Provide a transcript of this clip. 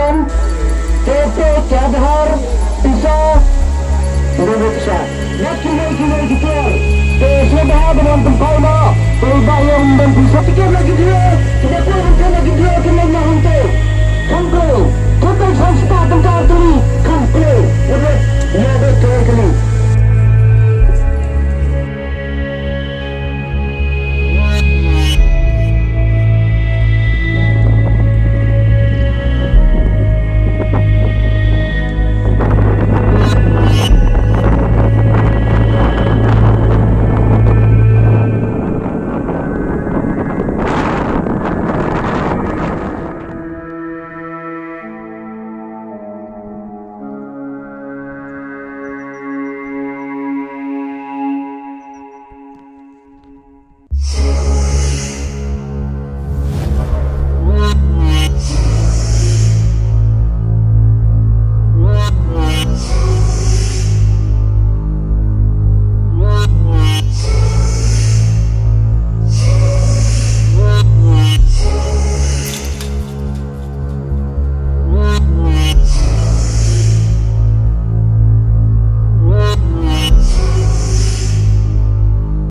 Kanan, Tepe, Cadhar, Bisa, Rubuksa. Lagi dikir. Sudah dengan tempatnya. Bayang dan Bisa. Sikit lagi dia. Sudah keluar lagi dia. Kena hantu. Hantu. Total 100 tengkar tuli.